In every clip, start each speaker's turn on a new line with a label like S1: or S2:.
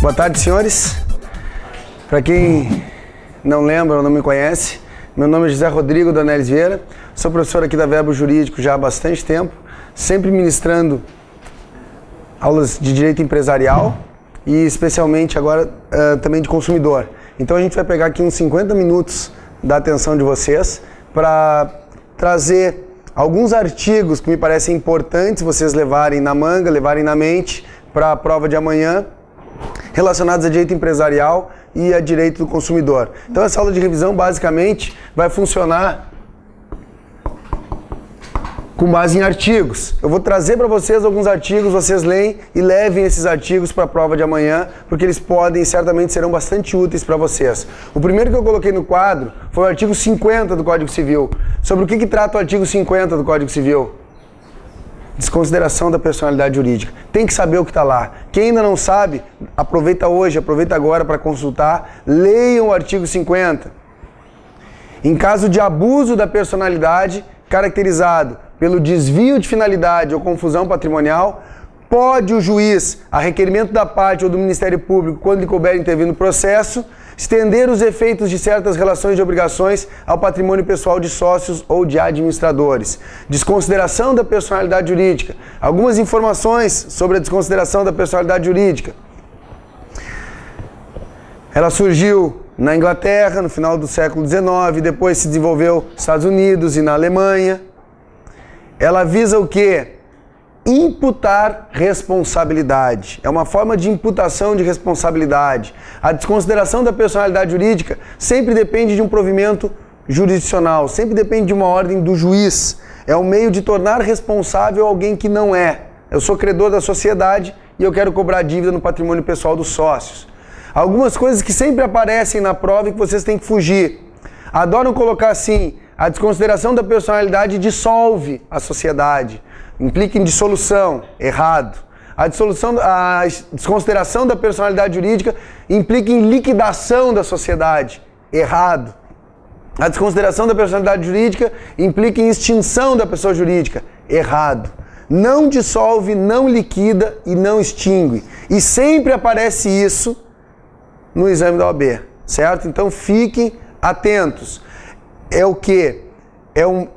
S1: Boa tarde, senhores. Para quem não lembra ou não me conhece, meu nome é José Rodrigo Donelis Vieira, sou professor aqui da Verbo Jurídico já há bastante tempo, sempre ministrando aulas de direito empresarial e especialmente agora também de consumidor. Então a gente vai pegar aqui uns 50 minutos da atenção de vocês para trazer alguns artigos que me parecem importantes vocês levarem na manga, levarem na mente para a prova de amanhã, relacionados a direito empresarial e a direito do consumidor. Então essa aula de revisão basicamente vai funcionar com base em artigos. Eu vou trazer para vocês alguns artigos, vocês leem e levem esses artigos para a prova de amanhã, porque eles podem e certamente serão bastante úteis para vocês. O primeiro que eu coloquei no quadro foi o artigo 50 do Código Civil. Sobre o que trata o artigo 50 do Código Civil? Desconsideração da personalidade jurídica. Tem que saber o que está lá. Quem ainda não sabe, aproveita hoje, aproveita agora para consultar. Leiam o artigo 50. Em caso de abuso da personalidade, caracterizado pelo desvio de finalidade ou confusão patrimonial, pode o juiz, a requerimento da parte ou do Ministério Público, quando lhe couber intervir no processo, estender os efeitos de certas relações de obrigações ao patrimônio pessoal de sócios ou de administradores. Desconsideração da personalidade jurídica. Algumas informações sobre a desconsideração da personalidade jurídica. Ela surgiu na Inglaterra no final do século XIX, depois se desenvolveu nos Estados Unidos e na Alemanha. Ela visa o quê? Imputar responsabilidade. É uma forma de imputação de responsabilidade. A desconsideração da personalidade jurídica sempre depende de um provimento jurisdicional, sempre depende de uma ordem do juiz. É um meio de tornar responsável alguém que não é. Eu sou credor da sociedade e eu quero cobrar dívida no patrimônio pessoal dos sócios. Algumas coisas que sempre aparecem na prova e que vocês têm que fugir. Adoram colocar assim: a desconsideração da personalidade dissolve a sociedade. Implica em dissolução, errado. A desconsideração da personalidade jurídica implica em liquidação da sociedade, errado. A desconsideração da personalidade jurídica implica em extinção da pessoa jurídica, errado. Não dissolve, não liquida e não extingue. E sempre aparece isso no exame da OAB, certo? Então fiquem atentos. É o quê?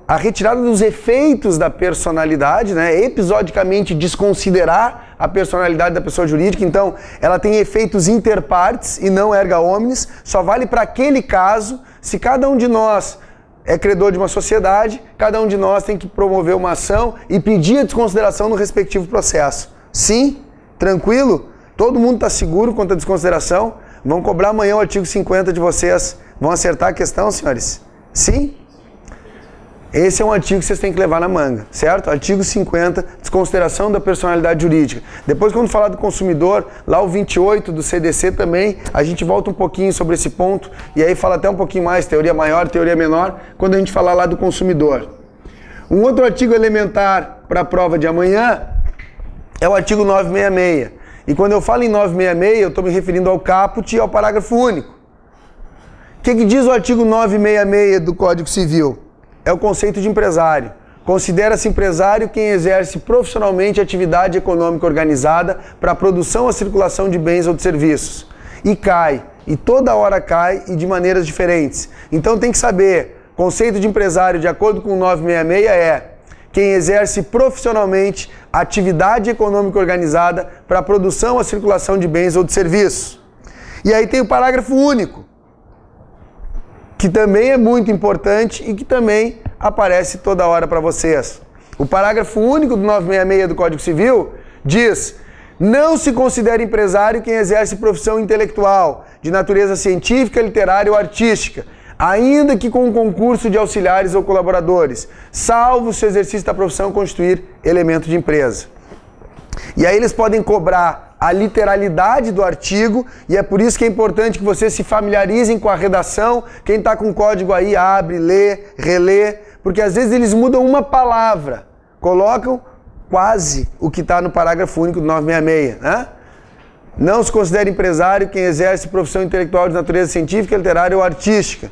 S1: A retirada dos efeitos da personalidade, né? Episodicamente desconsiderar a personalidade da pessoa jurídica. Então, ela tem efeitos interpartes e não erga omnes. Só vale para aquele caso se cada um de nós é credor de uma sociedade, cada um de nós tem que promover uma ação e pedir a desconsideração no respectivo processo. Sim? Tranquilo? Todo mundo está seguro quanto à desconsideração? Vão cobrar amanhã o artigo 50 de vocês. Vão acertar a questão, senhores? Sim? Esse é um artigo que vocês têm que levar na manga, certo? Artigo 50, desconsideração da personalidade jurídica. Depois, quando falar do consumidor, lá o 28 do CDC também, a gente volta um pouquinho sobre esse ponto e aí fala até um pouquinho mais, teoria maior, teoria menor, quando a gente falar lá do consumidor. Um outro artigo elementar para a prova de amanhã é o artigo 966. E quando eu falo em 966, eu estou me referindo ao caput e ao parágrafo único. O que diz o artigo 966 do Código Civil? É o conceito de empresário. Considera-se empresário quem exerce profissionalmente atividade econômica organizada para a produção ou circulação de bens ou de serviços. E cai, e toda hora cai e de maneiras diferentes. Então tem que saber, conceito de empresário de acordo com o 966 é quem exerce profissionalmente atividade econômica organizada para a produção ou a circulação de bens ou de serviços. E aí tem o parágrafo único, que também é muito importante e que também aparece toda hora para vocês. O parágrafo único do 966 do Código Civil diz: não se considera empresário quem exerce profissão intelectual, de natureza científica, literária ou artística, ainda que com um concurso de auxiliares ou colaboradores, salvo se o exercício da profissão constituir elemento de empresa. E aí eles podem cobrar a literalidade do artigo, e é por isso que é importante que vocês se familiarizem com a redação. Quem está com o código aí, abre, lê, relê, porque às vezes eles mudam uma palavra, colocam quase o que está no parágrafo único do 966, né? Não se considera empresário quem exerce profissão intelectual de natureza científica, literária ou artística.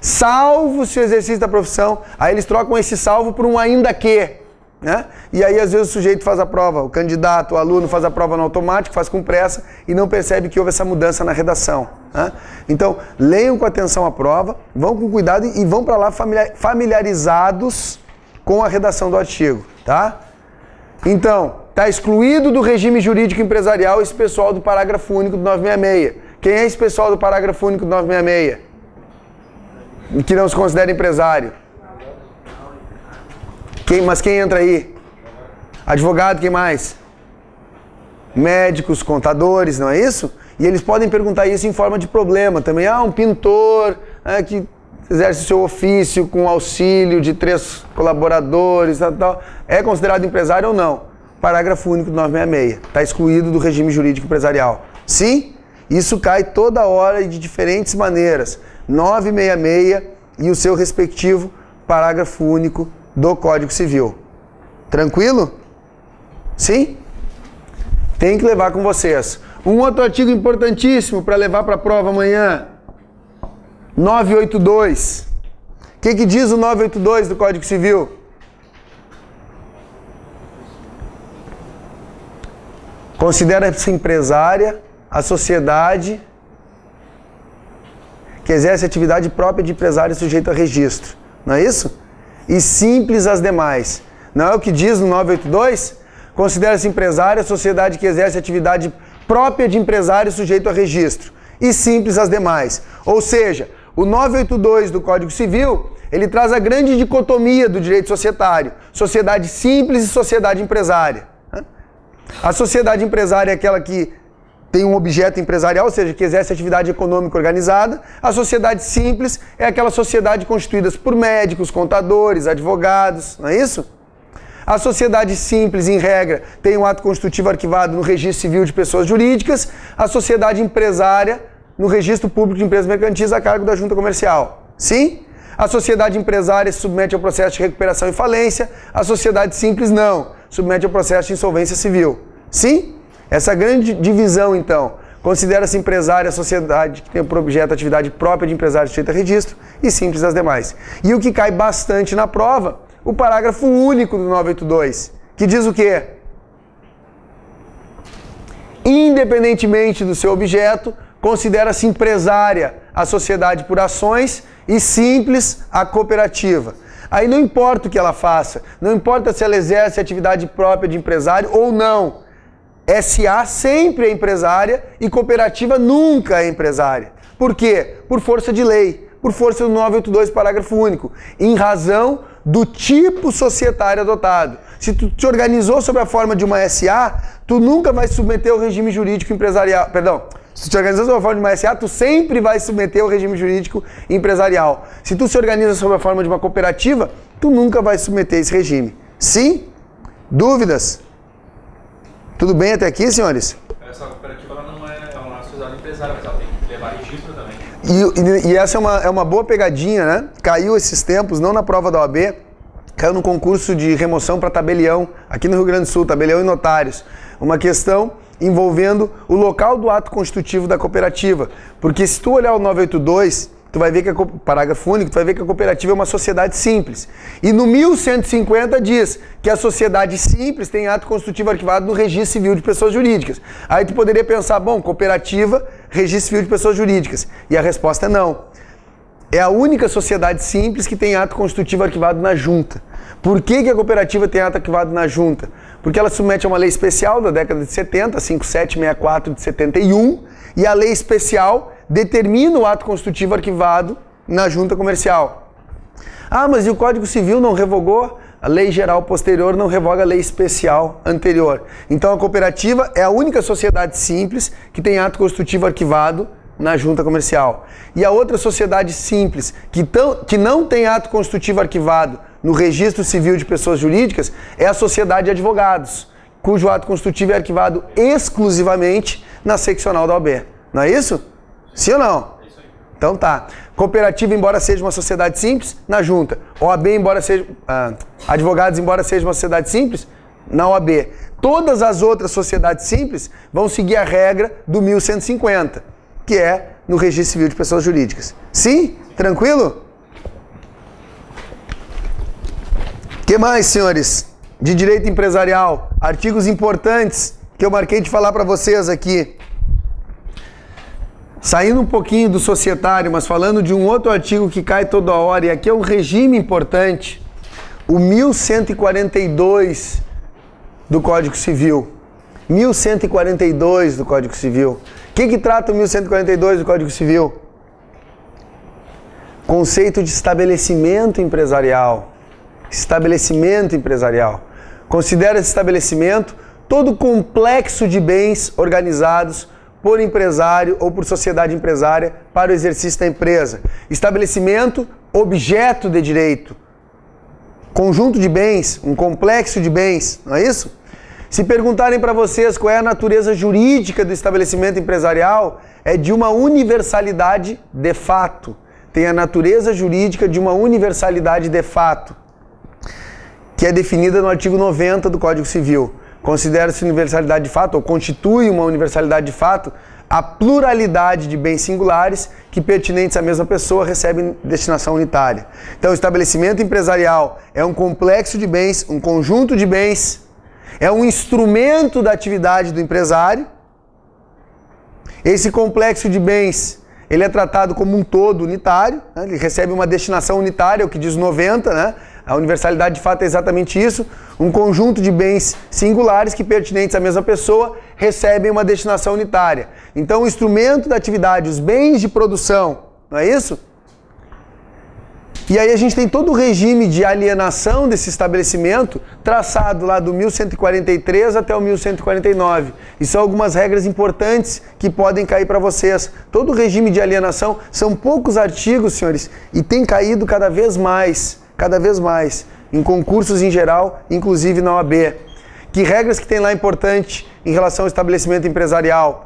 S1: Salvo se o exercício da profissão, aí eles trocam esse salvo por um ainda que, né? E aí às vezes o sujeito faz a prova, o candidato, o aluno faz a prova no automático, faz com pressa e não percebe que houve essa mudança na redação, né? Então, leiam com atenção a prova, vão com cuidado e vão para lá familiarizados com a redação do artigo, tá? Então, está excluído do regime jurídico empresarial esse pessoal do parágrafo único do 966. Quem é esse pessoal do parágrafo único do 966? Que não se considera empresário. Mas quem entra aí? Advogado, quem mais? Médicos, contadores, não é isso? E eles podem perguntar isso em forma de problema também. Um pintor que exerce o seu ofício com auxílio de 3 colaboradores, tal. É considerado empresário ou não? Parágrafo único do 966. Está excluído do regime jurídico empresarial. Sim? Isso cai toda hora e de diferentes maneiras. 966 e o seu respectivo parágrafo único do Código Civil. Tranquilo? Sim? Tem que levar com vocês. Um outro artigo importantíssimo para levar para a prova amanhã. 982. O que diz o 982 do Código Civil? Considera-se empresária a sociedade que exerce atividade própria de empresário sujeito a registro. Não é isso? E simples as demais. Não é o que diz no 982? Considera-se empresária a sociedade que exerce atividade própria de empresário sujeito a registro. E simples as demais. Ou seja, o 982 do Código Civil, ele traz a grande dicotomia do direito societário. Sociedade simples e sociedade empresária. A sociedade empresária é aquela que tem um objeto empresarial, ou seja, que exerce atividade econômica organizada. A sociedade simples é aquela sociedade constituída por médicos, contadores, advogados, não é isso? A sociedade simples, em regra, tem um ato constitutivo arquivado no registro civil de pessoas jurídicas. A sociedade empresária, no registro público de empresas mercantis a cargo da junta comercial. Sim? A sociedade empresária se submete ao processo de recuperação e falência. A sociedade simples não, submete ao processo de insolvência civil. Sim? Essa grande divisão, então, considera-se empresária a sociedade que tem por objeto a atividade própria de empresário sujeito a registro e simples as demais. E o que cai bastante na prova, o parágrafo único do 982, que diz o quê? Independentemente do seu objeto, considera-se empresária a sociedade por ações e simples a cooperativa. Aí não importa o que ela faça, não importa se ela exerce atividade própria de empresário ou não. SA sempre é empresária e cooperativa nunca é empresária. Por quê? Por força de lei, por força do 982, parágrafo único, em razão do tipo societário adotado. Se tu te organizou sob a forma de uma SA, tu nunca vai submeter ao regime jurídico empresarial. Se tu te organizou sob a forma de uma SA, tu sempre vai submeter ao regime jurídico empresarial. Se tu se organiza sob a forma de uma cooperativa, tu nunca vai submeter esse regime. Sim? Dúvidas? Tudo bem até aqui, senhores?
S2: Essa cooperativa ela não é uma sociedade empresária, mas ela tem que levar registro também.
S1: E essa é uma boa pegadinha, né? Caiu esses tempos, não na prova da OAB, caiu no concurso de remoção para tabelião, aqui no Rio Grande do Sul, tabelião e notários. Uma questão envolvendo o local do ato constitutivo da cooperativa. Porque se tu olhar o 982, tu vai ver que parágrafo único, tu vai ver que a cooperativa é uma sociedade simples. E no 1150 diz que a sociedade simples tem ato constitutivo arquivado no registro civil de pessoas jurídicas. Aí tu poderia pensar, bom, cooperativa, registro civil de pessoas jurídicas. E a resposta é não. É a única sociedade simples que tem ato constitutivo arquivado na junta. Por que a cooperativa tem ato arquivado na junta? Porque ela submete a uma lei especial da década de 70, 5764 de 71, e a lei especial determina o ato constitutivo arquivado na junta comercial. Mas e o Código Civil não revogou? A lei geral posterior não revoga a lei especial anterior. Então a cooperativa é a única sociedade simples que tem ato constitutivo arquivado na junta comercial. E a outra sociedade simples que não tem ato constitutivo arquivado no registro civil de pessoas jurídicas é a sociedade de advogados, cujo ato constitutivo é arquivado exclusivamente na seccional da OAB. Não é isso? Sim ou não?
S2: É isso aí.
S1: Então tá. Cooperativa, embora seja uma sociedade simples, na junta. OAB, embora seja... advogados, embora seja uma sociedade simples, na OAB. todas as outras sociedades simples vão seguir a regra do 1150, que é no Registro Civil de Pessoas Jurídicas. Sim? Tranquilo? O que mais, senhores? De direito empresarial, artigos importantes que eu marquei de falar para vocês aqui. Saindo um pouquinho do societário, mas falando de um outro artigo que cai toda hora, e aqui é um regime importante, o 1142 do Código Civil. 1142 do Código Civil. O que trata o 1142 do Código Civil? Conceito de estabelecimento empresarial. Estabelecimento empresarial. Considera esse estabelecimento todo o complexo de bens organizados por empresário ou por sociedade empresária para o exercício da empresa. Estabelecimento, objeto de direito. Conjunto de bens, um complexo de bens, não é isso? Se perguntarem para vocês qual é a natureza jurídica do estabelecimento empresarial, é de uma universalidade de fato. Tem a natureza jurídica de uma universalidade de fato, que é definida no artigo 90 do Código Civil. Considera-se universalidade de fato, ou constitui uma universalidade de fato, a pluralidade de bens singulares que, pertinentes à mesma pessoa, recebem destinação unitária. Então, o estabelecimento empresarial é um complexo de bens, um conjunto de bens, é um instrumento da atividade do empresário. Esse complexo de bens, ele é tratado como um todo unitário, né? Ele recebe uma destinação unitária, o que diz 90, né? A universalidade de fato é exatamente isso, um conjunto de bens singulares que, pertinentes à mesma pessoa, recebem uma destinação unitária. Então, o instrumento da atividade, os bens de produção, não é isso? E aí a gente tem todo o regime de alienação desse estabelecimento traçado lá do 1143 até o 1149. E são algumas regras importantes que podem cair para vocês. Todo o regime de alienação, são poucos artigos, senhores, e tem caído cada vez mais, em concursos em geral, inclusive na OAB. Que regras que tem lá importante em relação ao estabelecimento empresarial?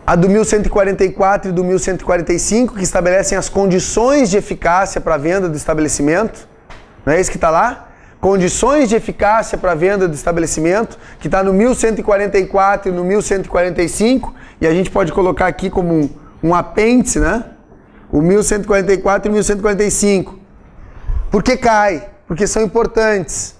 S1: A do 1144 e do 1145, que estabelecem as condições de eficácia para a venda do estabelecimento. Não é isso que está lá? Condições de eficácia para a venda do estabelecimento, que está no 1144 e no 1145, e a gente pode colocar aqui como um apêndice, né? O 1144 e 1145. Por que cai? Porque são importantes.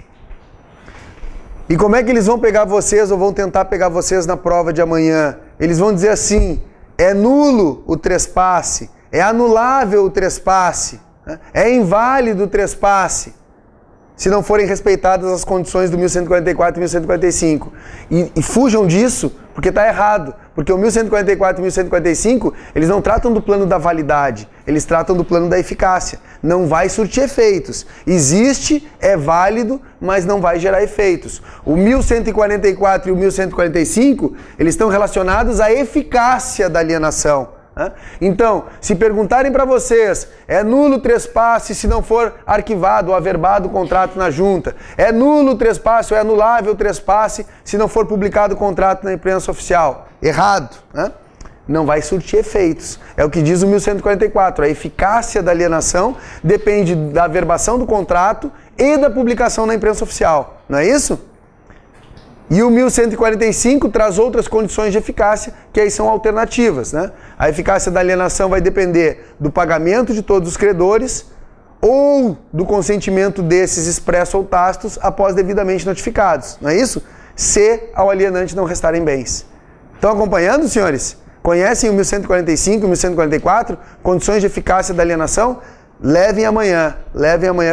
S1: E como é que eles vão pegar vocês, ou vão tentar pegar vocês na prova de amanhã? Eles vão dizer assim: é nulo o trespasse, é anulável o trespasse, né? É inválido o trespasse, se não forem respeitadas as condições do 1144 e 1145. E fujam disso, porque está errado. Porque o 1144 e 1145, eles não tratam do plano da validade, eles tratam do plano da eficácia. Não vai surtir efeitos. Existe, é válido, mas não vai gerar efeitos. O 1144 e o 1145, eles estão relacionados à eficácia da alienação. Então, se perguntarem para vocês, é nulo o trespasse se não for arquivado ou averbado o contrato na junta? É nulo o trespasse ou é anulável o trespasse se não for publicado o contrato na imprensa oficial? Errado, né? Não vai surtir efeitos. É o que diz o 1144. A eficácia da alienação depende da averbação do contrato e da publicação na imprensa oficial. Não é isso? E o 1145 traz outras condições de eficácia, que aí são alternativas, né? A eficácia da alienação vai depender do pagamento de todos os credores ou do consentimento desses expresso ou tácitos após devidamente notificados, não é isso? Se ao alienante não restarem bens. Estão acompanhando, senhores? Conhecem o 1145 e o 1144? Condições de eficácia da alienação? Levem amanhã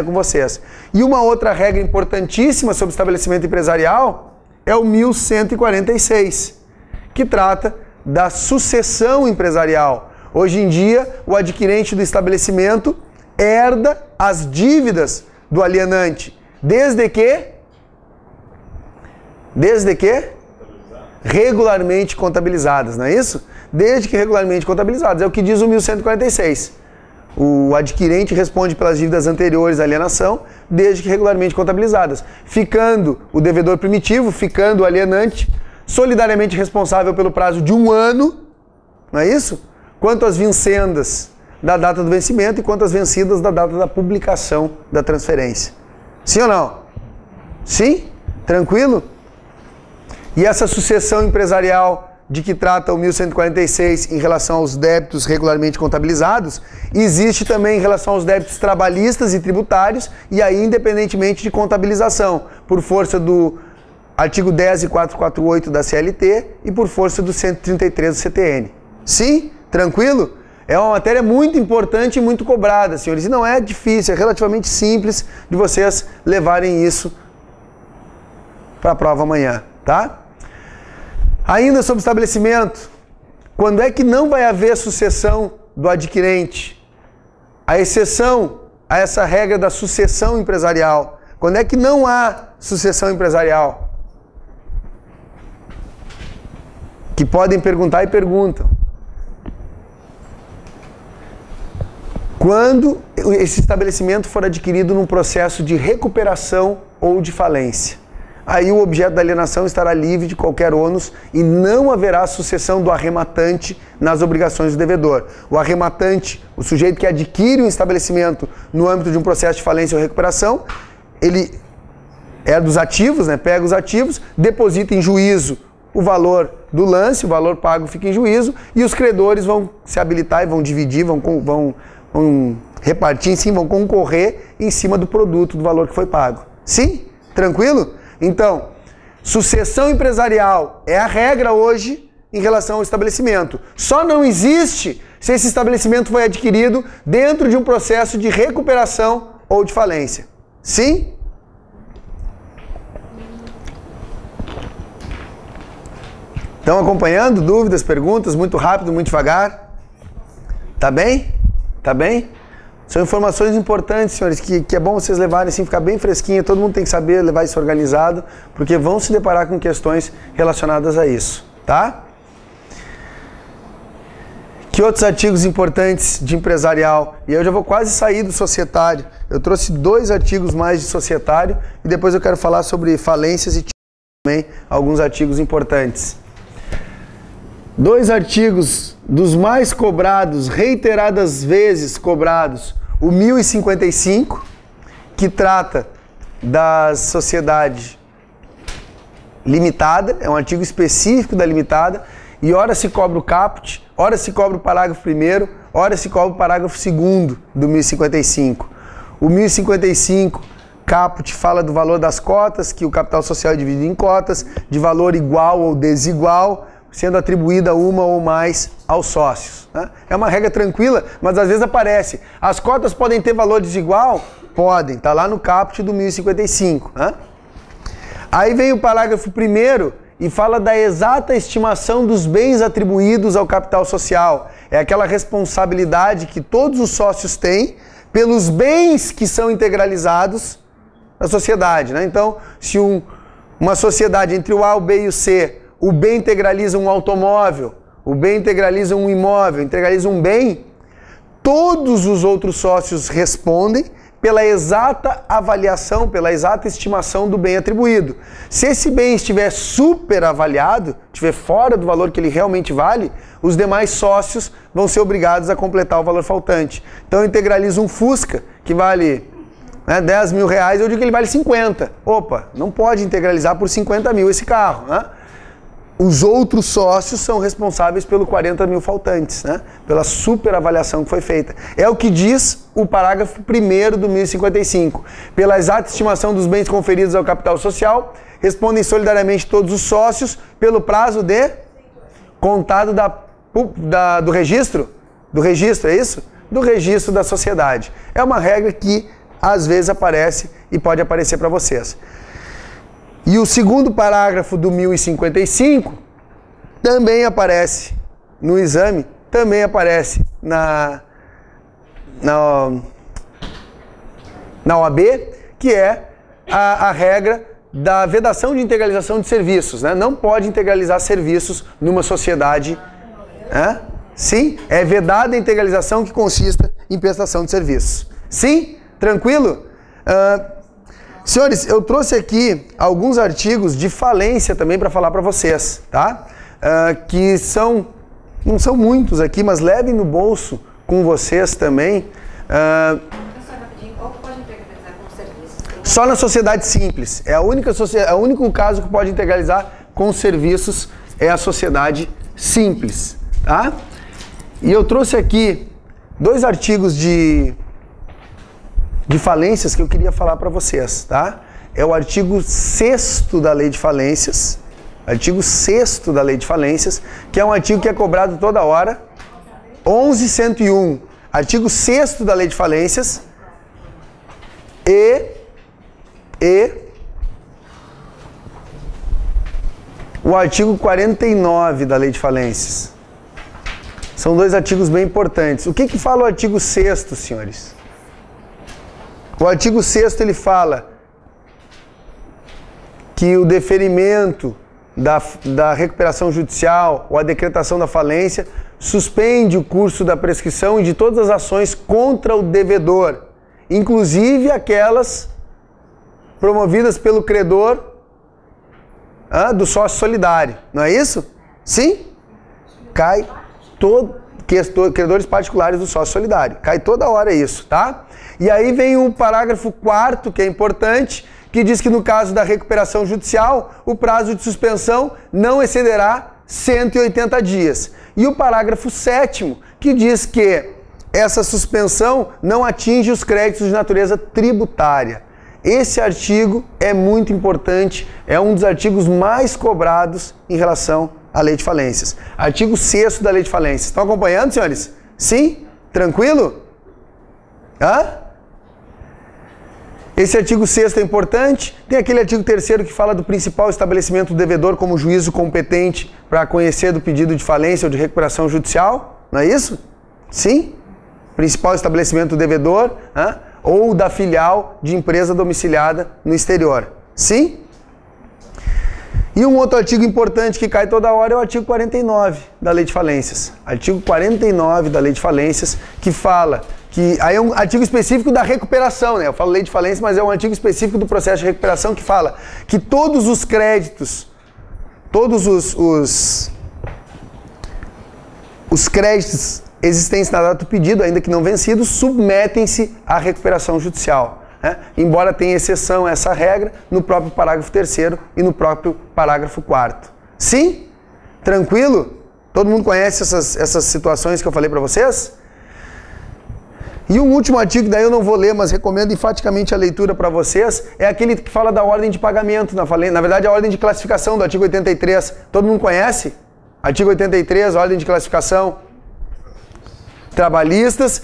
S1: com vocês. E uma outra regra importantíssima sobre estabelecimento empresarial é o 1146, que trata da sucessão empresarial. Hoje em dia, o adquirente do estabelecimento herda as dívidas do alienante, desde que regularmente contabilizadas, não é isso? Desde que regularmente contabilizadas, é o que diz o 1146. O adquirente responde pelas dívidas anteriores à alienação, desde que regularmente contabilizadas, ficando o devedor primitivo, ficando o alienante, solidariamente responsável pelo prazo de 1 ano, não é isso? Quanto às vincendas da data do vencimento e quanto às vencidas da data da publicação da transferência. Sim ou não? Sim? Tranquilo? E essa sucessão empresarial de que trata o 1146 em relação aos débitos regularmente contabilizados, existe também em relação aos débitos trabalhistas e tributários, e aí independentemente de contabilização, por força do artigo 10 e 448 da CLT e por força do 133 do CTN. Sim? Tranquilo? É uma matéria muito importante e muito cobrada, senhores, e não é difícil, é relativamente simples de vocês levarem isso para a prova amanhã, tá? Ainda sobre estabelecimento, quando é que não vai haver sucessão do adquirente? A exceção a essa regra da sucessão empresarial. Quando é que não há sucessão empresarial? Que podem perguntar e perguntam. Quando esse estabelecimento for adquirido num processo de recuperação ou de falência. Aí o objeto da alienação estará livre de qualquer ônus e não haverá sucessão do arrematante nas obrigações do devedor. O arrematante, o sujeito que adquire um estabelecimento no âmbito de um processo de falência ou recuperação, ele é dos ativos, né? Pega os ativos, deposita em juízo o valor do lance, o valor pago fica em juízo e os credores vão se habilitar e vão dividir, vão repartir, sim, vão concorrer em cima do produto, do valor que foi pago. Sim? Tranquilo? Então, sucessão empresarial é a regra hoje em relação ao estabelecimento. Só não existe se esse estabelecimento foi adquirido dentro de um processo de recuperação ou de falência. Sim? Estão acompanhando? Dúvidas, perguntas? Muito rápido, muito devagar? Tá bem? Tá bem? São informações importantes, senhores, que é bom vocês levarem assim, ficar bem fresquinho, todo mundo tem que saber levar isso organizado, porque vão se deparar com questões relacionadas a isso, tá? Que outros artigos importantes de empresarial? E eu já vou quase sair do societário. Eu trouxe 2 artigos mais de societário e depois eu quero falar sobre falências e também alguns artigos importantes. 2 artigos dos mais cobrados, reiteradas vezes cobrados, o 1055, que trata da sociedade limitada, é um artigo específico da limitada, e ora se cobra o caput, ora se cobra o parágrafo 1º, ora se cobra o parágrafo 2º do 1055. O 1055, caput, fala do valor das cotas, que o capital social é dividido em cotas, de valor igual ou desigual, sendo atribuída uma ou mais aos sócios. Né? É uma regra tranquila, mas às vezes aparece. As cotas podem ter valor desigual? Podem, está lá no caput do 1055. Né? Aí vem o parágrafo 1º e fala da exata estimação dos bens atribuídos ao capital social. É aquela responsabilidade que todos os sócios têm pelos bens que são integralizados na sociedade. Né? Então, se uma sociedade entre o A, o B e o C, o B integraliza um automóvel, o B integraliza um imóvel, integraliza um bem, todos os outros sócios respondem pela exata avaliação, pela exata estimação do bem atribuído. Se esse bem estiver superavaliado, estiver fora do valor que ele realmente vale, os demais sócios vão ser obrigados a completar o valor faltante. Então eu integralizo um Fusca, que vale 10 mil reais, eu digo que ele vale 50. Opa, não pode integralizar por 50 mil esse carro, né? Os outros sócios são responsáveis pelo 40 mil faltantes, né? Pela superavaliação que foi feita. É o que diz o parágrafo 1º do 1055. Pela exata estimação dos bens conferidos ao capital social, respondem solidariamente todos os sócios pelo prazo de contado do registro? Do registro, é isso? Do registro da sociedade. É uma regra que às vezes aparece e pode aparecer para vocês. E o segundo parágrafo do 1055 também aparece no exame, também aparece na OAB, que é a regra da vedação de integralização de serviços. Né? Não pode integralizar serviços numa sociedade. Né? Sim, é vedada a integralização que consista em prestação de serviços. Sim? Tranquilo? Senhores, eu trouxe aqui alguns artigos de falência também para falar para vocês, tá? Que não são muitos aqui, mas levem no bolso com vocês também.
S3: Professor, rapidinho, qual pode integralizar com serviço?
S1: Só na sociedade simples. É o único caso que pode integralizar com os serviços é a sociedade simples, tá? E eu trouxe aqui 2 artigos de falências que eu queria falar para vocês, tá? É o artigo 6º da Lei de Falências, artigo 6º da Lei de Falências, que é um artigo que é cobrado toda hora, 11.101, artigo 6º da Lei de Falências e o artigo 49 da Lei de Falências. São 2 artigos bem importantes. O que que fala o artigo 6º, senhores? O artigo 6º ele fala que o deferimento da recuperação judicial ou a decretação da falência suspende o curso da prescrição e de todas as ações contra o devedor, inclusive aquelas promovidas pelo credor do sócio solidário. Não é isso? Sim? Cai credores particulares do sócio solidário. Cai toda hora isso, tá? E aí vem o parágrafo 4º, que é importante, que diz que no caso da recuperação judicial, o prazo de suspensão não excederá 180 dias. E o parágrafo 7º, que diz que essa suspensão não atinge os créditos de natureza tributária. Esse artigo é muito importante, é um dos artigos mais cobrados em relação à Lei de Falências. Artigo 6º da Lei de Falências. Estão acompanhando, senhores? Sim? Tranquilo? Esse artigo 6º é importante. Tem aquele artigo 3º que fala do principal estabelecimento do devedor como juízo competente para conhecer do pedido de falência ou de recuperação judicial. Não é isso? Sim? Principal estabelecimento do devedor, ou da filial de empresa domiciliada no exterior. Sim? E um outro artigo importante que cai toda hora é o artigo 49 da Lei de Falências. Artigo 49 da Lei de Falências, que fala que... Aí é um artigo específico da recuperação, né? Eu falo Lei de Falência, mas é um artigo específico do processo de recuperação que fala que todos os créditos, todos os créditos existentes na data do pedido, ainda que não vencidos, submetem-se à recuperação judicial. Embora tenha exceção a essa regra no próprio parágrafo 3º e no próprio parágrafo 4º. Sim? Tranquilo? Todo mundo conhece essas situações que eu falei para vocês? E um último artigo, daí eu não vou ler, mas recomendo enfaticamente a leitura para vocês, é aquele que fala da ordem de pagamento na falência. Na verdade, a ordem de classificação do artigo 83. Todo mundo conhece? Artigo 83, ordem de classificação. Trabalhistas,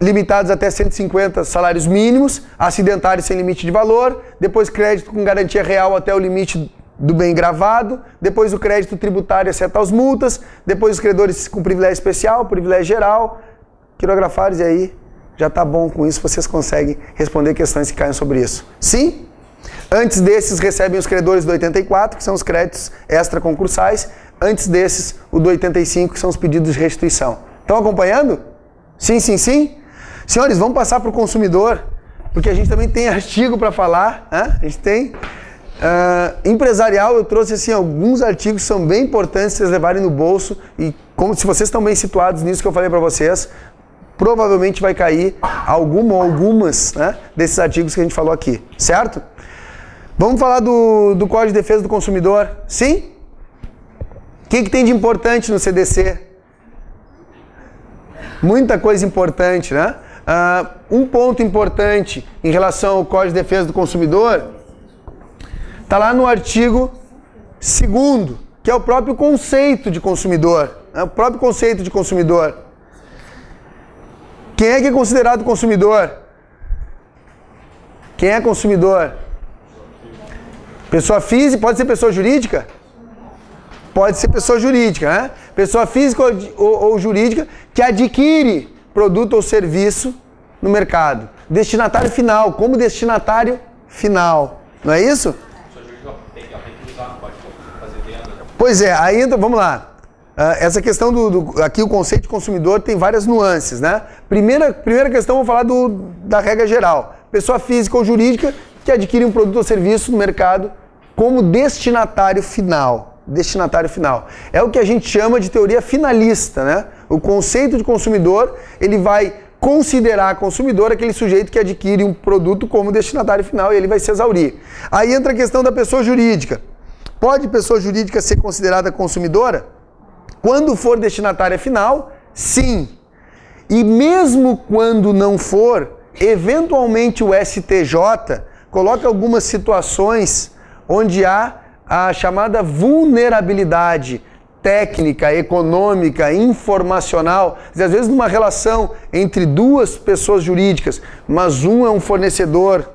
S1: limitados até 150 salários mínimos, acidentários sem limite de valor, depois crédito com garantia real até o limite do bem gravado, depois o crédito tributário exceto as multas, depois os credores com privilégio especial, privilégio geral, quirografares, e aí já tá bom com isso, vocês conseguem responder questões que caem sobre isso. Sim? Antes desses recebem os credores do 84, que são os créditos extraconcursais, antes desses o do 85, que são os pedidos de restituição. Estão acompanhando? Sim, sim, sim? Senhores, vamos passar para o consumidor, porque a gente também tem artigo para falar, a gente tem. Empresarial, eu trouxe assim, alguns artigos que são bem importantes vocês levarem no bolso, e como se vocês estão bem situados nisso que eu falei para vocês, provavelmente vai cair algumas desses artigos que a gente falou aqui, certo? Vamos falar do Código de Defesa do Consumidor, sim? O que tem de importante no CDC? Muita coisa importante, né? Um ponto importante em relação ao Código de Defesa do Consumidor está lá no artigo 2º, que é o próprio conceito de consumidor. O próprio conceito de consumidor. Quem é que é considerado consumidor? Quem é consumidor? Pessoa física, pode ser pessoa jurídica? Pode ser pessoa jurídica, né? Pessoa física ou jurídica que adquire produto ou serviço no mercado. Destinatário final, como destinatário final. Não é isso?
S2: Pessoa jurídica tem que usar, não pode fazer venda.
S1: Pois é, aí então, vamos lá. Essa questão aqui o conceito de consumidor tem várias nuances, né? Primeira questão, vamos falar da regra geral. Pessoa física ou jurídica que adquire um produto ou serviço no mercado como destinatário final. Destinatário final. É o que a gente chama de teoria finalista, né? O conceito de consumidor, ele vai considerar consumidor aquele sujeito que adquire um produto como destinatário final e ele vai se exaurir. Aí entra a questão da pessoa jurídica. Pode pessoa jurídica ser considerada consumidora? Quando for destinatária final, sim. E mesmo quando não for, eventualmente o STJ coloca algumas situações onde há a chamada vulnerabilidade técnica, econômica, informacional, às vezes numa relação entre duas pessoas jurídicas, mas um é um fornecedor,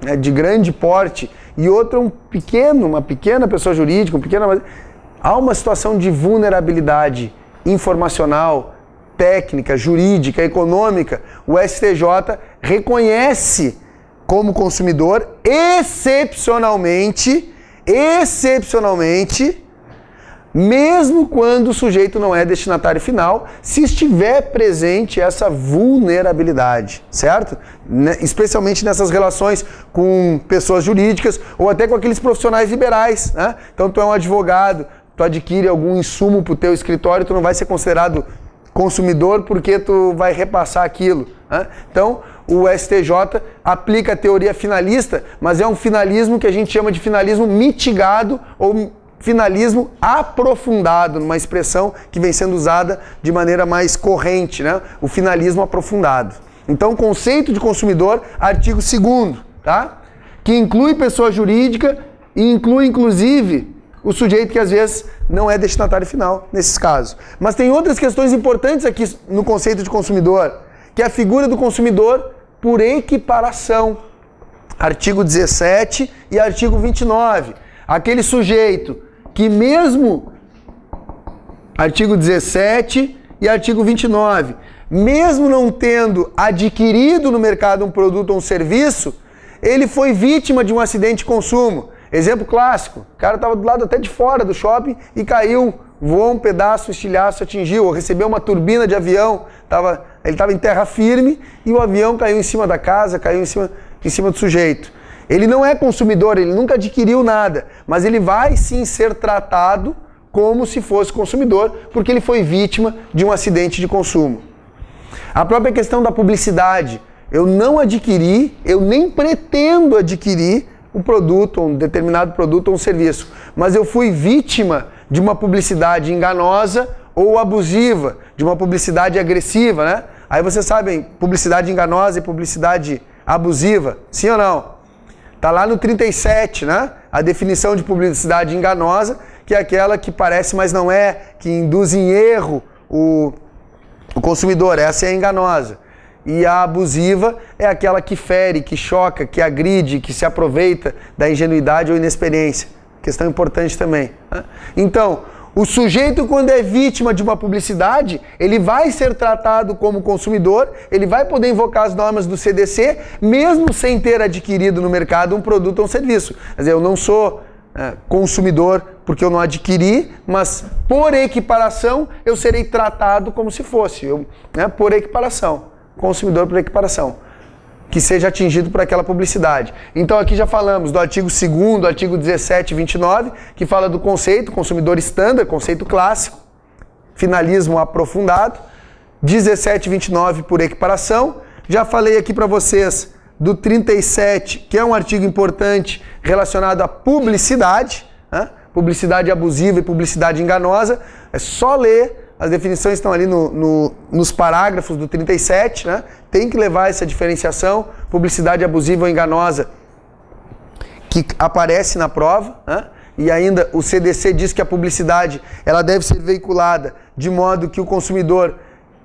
S1: né, de grande porte e outro é uma pequena pessoa jurídica, há uma situação de vulnerabilidade informacional, técnica, jurídica, econômica. O STJ reconhece como consumidor, excepcionalmente, mesmo quando o sujeito não é destinatário final, se estiver presente essa vulnerabilidade, certo? Especialmente nessas relações com pessoas jurídicas ou até com aqueles profissionais liberais, né? Então tu é um advogado, tu adquire algum insumo para o teu escritório, tu não vai ser considerado consumidor porque tu vai repassar aquilo, né? Então o STJ aplica a teoria finalista, mas é um finalismo que a gente chama de finalismo mitigado ou finalismo aprofundado, numa expressão que vem sendo usada de maneira mais corrente, né? O finalismo aprofundado. Então, conceito de consumidor, artigo 2º, tá? Que inclui pessoa jurídica e inclui, inclusive, o sujeito que às vezes não é destinatário final, nesses casos. Mas tem outras questões importantes aqui no conceito de consumidor, que é a figura do consumidor por equiparação. Artigo 17 e artigo 29. Aquele sujeito que mesmo, artigo 17 e artigo 29, mesmo não tendo adquirido no mercado um produto ou um serviço, ele foi vítima de um acidente de consumo. Exemplo clássico, o cara estava do lado até de fora do shopping e caiu, voou um pedaço, estilhaço, atingiu, ou recebeu uma turbina de avião, ele estava em terra firme e o avião caiu em cima da casa, caiu em cima do sujeito. Ele não é consumidor, ele nunca adquiriu nada, mas ele vai sim ser tratado como se fosse consumidor, porque ele foi vítima de um acidente de consumo. A própria questão da publicidade, eu não adquiri, eu nem pretendo adquirir um produto, um determinado produto ou um serviço, mas eu fui vítima de uma publicidade enganosa ou abusiva, de uma publicidade agressiva, né? Aí vocês sabem, publicidade enganosa e publicidade abusiva, sim ou não? Tá lá no 37, né? A definição de publicidade enganosa, que é aquela que parece, mas não é, que induz em erro o consumidor, essa é a enganosa. E a abusiva é aquela que fere, que choca, que agride, que se aproveita da ingenuidade ou inexperiência. Questão importante também, né? Então, o sujeito, quando é vítima de uma publicidade, ele vai ser tratado como consumidor, ele vai poder invocar as normas do CDC, mesmo sem ter adquirido no mercado um produto ou um serviço. Quer dizer, eu não sou consumidor porque eu não adquiri, mas por equiparação eu serei tratado como se fosse, por equiparação, consumidor por equiparação, que seja atingido por aquela publicidade. Então aqui já falamos do artigo 2º, artigo 17 e 29, que fala do conceito, consumidor estándar, conceito clássico, finalismo aprofundado, 17 e 29 por equiparação. Já falei aqui para vocês do 37, que é um artigo importante relacionado à publicidade, né? Publicidade abusiva e publicidade enganosa. É só ler, as definições estão ali nos parágrafos do 37, né? Tem que levar essa diferenciação, publicidade abusiva ou enganosa, que aparece na prova, né? E ainda o CDC diz que a publicidade ela deve ser veiculada de modo que o consumidor,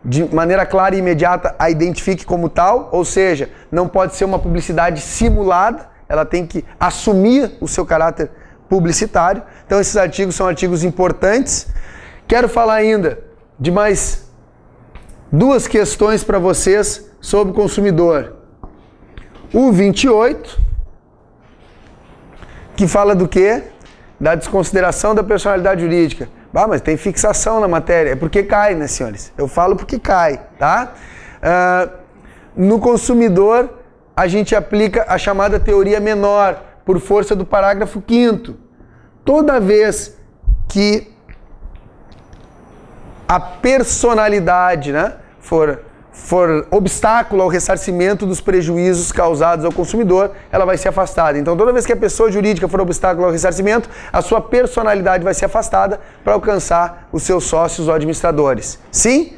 S1: de maneira clara e imediata, a identifique como tal, ou seja, não pode ser uma publicidade simulada, ela tem que assumir o seu caráter publicitário. Então esses artigos são artigos importantes. Quero falar ainda de mais duas questões para vocês sobre o consumidor. O 28, que fala do quê? Da desconsideração da personalidade jurídica. Ah, mas tem fixação na matéria. É porque cai, né, senhores? Eu falo porque cai, tá? No consumidor, a gente aplica a chamada teoria menor, por força do parágrafo 5º. Toda vez que a personalidade, né, for for obstáculo ao ressarcimento dos prejuízos causados ao consumidor, ela vai ser afastada. Então, toda vez que a pessoa jurídica for obstáculo ao ressarcimento, a sua personalidade vai ser afastada para alcançar os seus sócios ou administradores. Sim?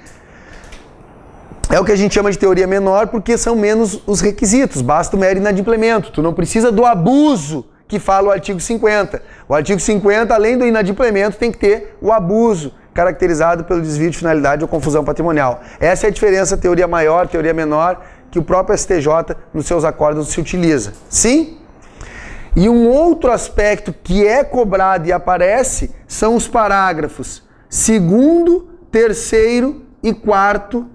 S1: É o que a gente chama de teoria menor, porque são menos os requisitos, basta o mero inadimplemento. Tu não precisa do abuso que fala o artigo 50. O artigo 50, além do inadimplemento, tem que ter o abuso, caracterizado pelo desvio de finalidade ou confusão patrimonial. Essa é a diferença teoria maior, teoria menor, que o próprio STJ nos seus acordos se utiliza. Sim? E um outro aspecto que é cobrado e aparece são os parágrafos 2º, 3º e 4º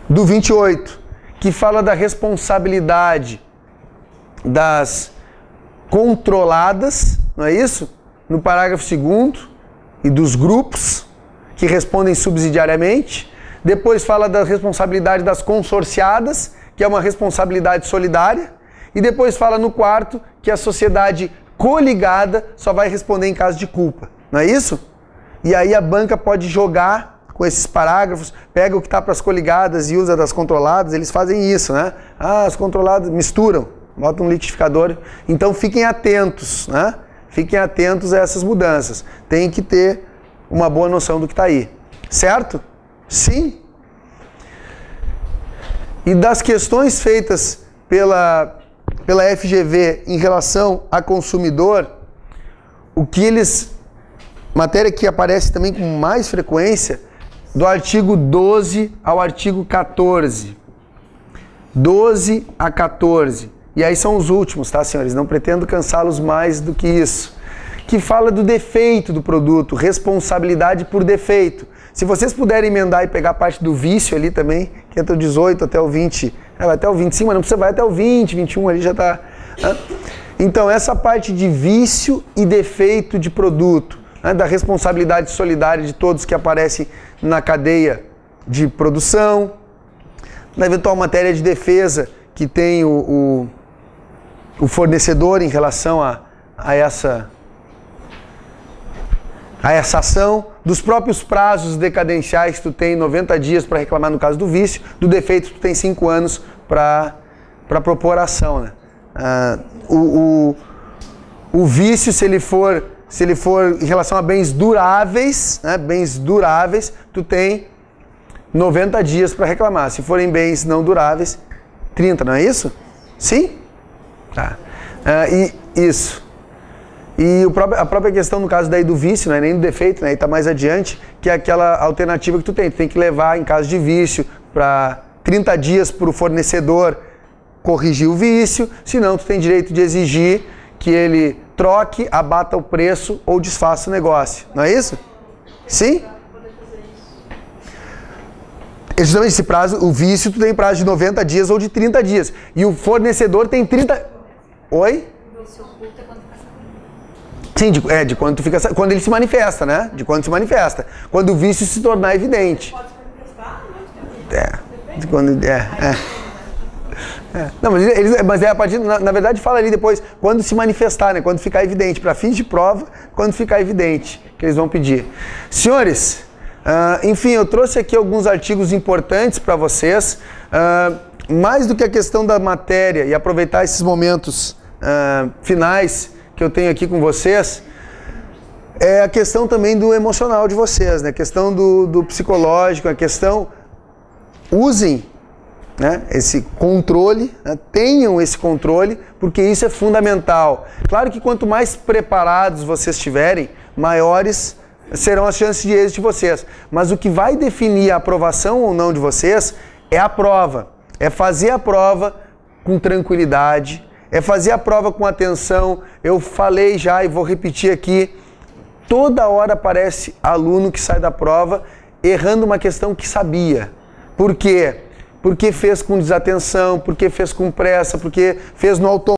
S1: do 28, que fala da responsabilidade das controladas, não é isso? No parágrafo 2º, e dos grupos que respondem subsidiariamente. Depois fala da responsabilidade das consorciadas, que é uma responsabilidade solidária. E depois fala no 4º que a sociedade coligada só vai responder em caso de culpa. Não é isso? E aí a banca pode jogar com esses parágrafos, pega o que está para as coligadas e usa das controladas. Eles fazem isso, né? As controladas misturam, botam um liquidificador. Então fiquem atentos, né? Fiquem atentos a essas mudanças. Tem que ter uma boa noção do que está aí. Certo? Sim? E das questões feitas pela FGV em relação a consumidor, o que eles... Matéria que aparece também com mais frequência, do artigo 12 ao artigo 14. 12 a 14. E aí são os últimos, tá, senhores? Não pretendo cansá-los mais do que isso. Que fala do defeito do produto, responsabilidade por defeito. Se vocês puderem emendar e pegar a parte do vício ali também, que é do 18 até o 20, vai até o 25, mas não precisa, vai até o 20, 21 ali já tá. Então, essa parte de vício e defeito de produto, né, da responsabilidade solidária de todos que aparecem na cadeia de produção, na eventual matéria de defesa que tem o fornecedor em relação a essa ação, dos próprios prazos decadenciais que tu tem 90 dias para reclamar no caso do vício, do defeito tu tem 5 anos para propor a ação, né? O vício, se ele for em relação a bens duráveis, né, bens duráveis, tu tem 90 dias para reclamar. Se forem bens não duráveis, 30, não é isso? Sim? Tá. Isso. E a própria questão, no caso daí do vício, não é nem do defeito, né, e está mais adiante, que é aquela alternativa que tu tem que levar, em caso de vício, para 30 dias para o fornecedor corrigir o vício, senão tu tem direito de exigir que ele troque, abata o preço ou desfaça o negócio. Não é isso? Sim? Justamente esse prazo, o vício tu tem prazo de 90 dias ou de 30 dias. E o fornecedor tem 30... Oi? Sim, de quando tu fica... Quando ele se manifesta, né? De quando se manifesta. Quando o vício se tornar evidente. Pode se manifestar? De quando... Não, mas é a partir... Na verdade, fala ali depois, quando se manifestar, né? Quando ficar evidente. Para fins de prova, quando ficar evidente, que eles vão pedir. Senhores, enfim, eu trouxe aqui alguns artigos importantes para vocês. Mais do que a questão da matéria e aproveitar esses momentos finais que eu tenho aqui com vocês, é a questão também do emocional de vocês, né? A questão do psicológico, a questão... Usem, né, esse controle, né? Tenham esse controle, porque isso é fundamental. Claro que quanto mais preparados vocês estiverem, maiores serão as chances de êxito de vocês. Mas o que vai definir a aprovação ou não de vocês é a prova. É fazer a prova com tranquilidade, é fazer a prova com atenção. Eu falei já e vou repetir aqui, toda hora aparece aluno que sai da prova errando uma questão que sabia. Por quê? Porque fez com desatenção, porque fez com pressa, porque fez no automático,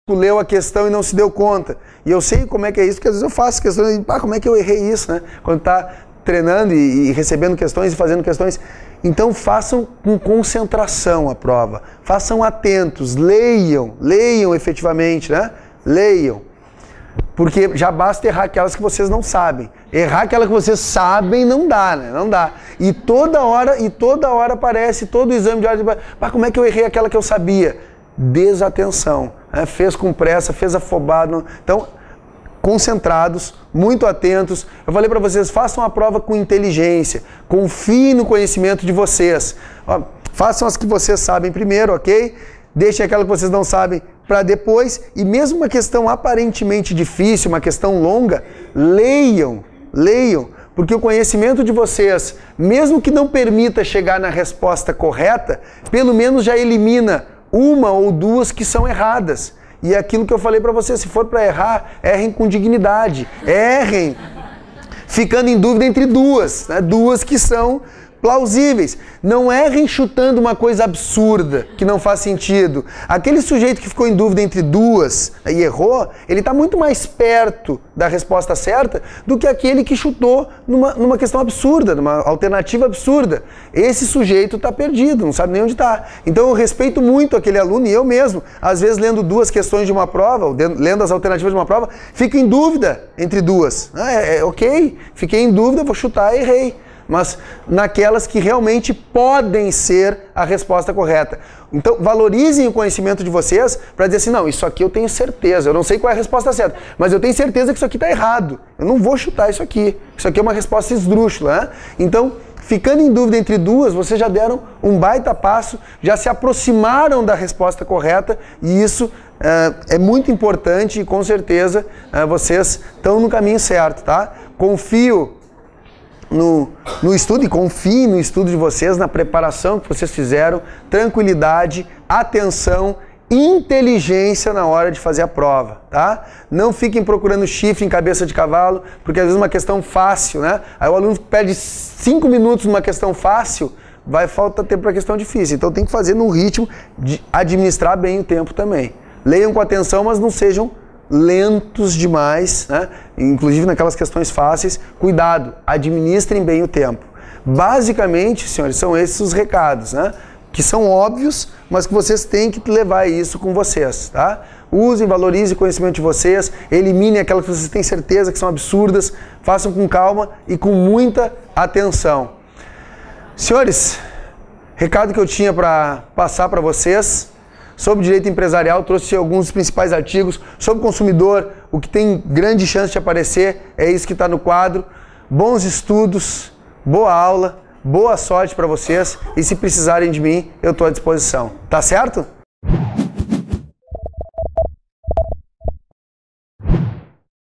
S1: leu a questão e não se deu conta. E eu sei como é que é isso, porque às vezes eu faço questões e como é que eu errei isso, né? Quando está treinando e recebendo questões e fazendo questões. Então façam com concentração a prova, façam atentos, leiam efetivamente, né? Leiam. Porque já basta errar aquelas que vocês não sabem. Errar aquela que vocês sabem não dá, né? Não dá. E toda hora aparece todo o exame de ordem. Mas como é que eu errei aquela que eu sabia? Desatenção. Né? Fez com pressa, fez afobado. Então, concentrados, muito atentos. Eu falei para vocês, façam a prova com inteligência. Confiem no conhecimento de vocês. Ó, façam as que vocês sabem primeiro, ok? Deixem aquela que vocês não sabem para depois. E mesmo uma questão aparentemente difícil, uma questão longa, leiam. Porque o conhecimento de vocês, mesmo que não permita chegar na resposta correta, pelo menos já elimina uma ou duas que são erradas. E é aquilo que eu falei para vocês, se for para errar, errem com dignidade. Errem ficando em dúvida entre duas, né? Duas que são plausíveis. Não errem chutando uma coisa absurda, que não faz sentido. Aquele sujeito que ficou em dúvida entre duas e errou, ele está muito mais perto da resposta certa do que aquele que chutou numa questão absurda, numa alternativa absurda. Esse sujeito está perdido, não sabe nem onde está. Então eu respeito muito aquele aluno, e eu mesmo, às vezes lendo duas questões de uma prova, lendo as alternativas de uma prova, fico em dúvida entre duas. Ok, fiquei em dúvida, vou chutar e errei. Mas naquelas que realmente podem ser a resposta correta. Então, valorizem o conhecimento de vocês para dizer assim, não, isso aqui eu tenho certeza, eu não sei qual é a resposta certa, mas eu tenho certeza que isso aqui está errado. Eu não vou chutar isso aqui é uma resposta esdrúxula, né? Então, ficando em dúvida entre duas, vocês já deram um baita passo, já se aproximaram da resposta correta, e isso é muito importante e com certeza vocês estão no caminho certo, tá? Confio no estudo e confiem no estudo de vocês, na preparação que vocês fizeram, tranquilidade, atenção, inteligência na hora de fazer a prova, tá? Não fiquem procurando chifre em cabeça de cavalo, porque às vezes uma questão fácil, né? Aí o aluno perde 5 minutos numa questão fácil, vai faltar tempo para questão difícil. Então tem que fazer no ritmo de administrar bem o tempo também. Leiam com atenção, mas não sejam lentos demais, né? Inclusive naquelas questões fáceis, cuidado, administrem bem o tempo. Basicamente, senhores, são esses os recados, né? Que são óbvios, mas que vocês têm que levar isso com vocês, tá? Usem, valorizem o conhecimento de vocês, eliminem aquelas que vocês têm certeza que são absurdas, façam com calma e com muita atenção. Senhores, recado que eu tinha para passar para vocês. Sobre direito empresarial, trouxe alguns dos principais artigos. Sobre consumidor, o que tem grande chance de aparecer é isso que está no quadro. Bons estudos, boa aula, boa sorte para vocês. E se precisarem de mim, eu estou à disposição. Tá certo?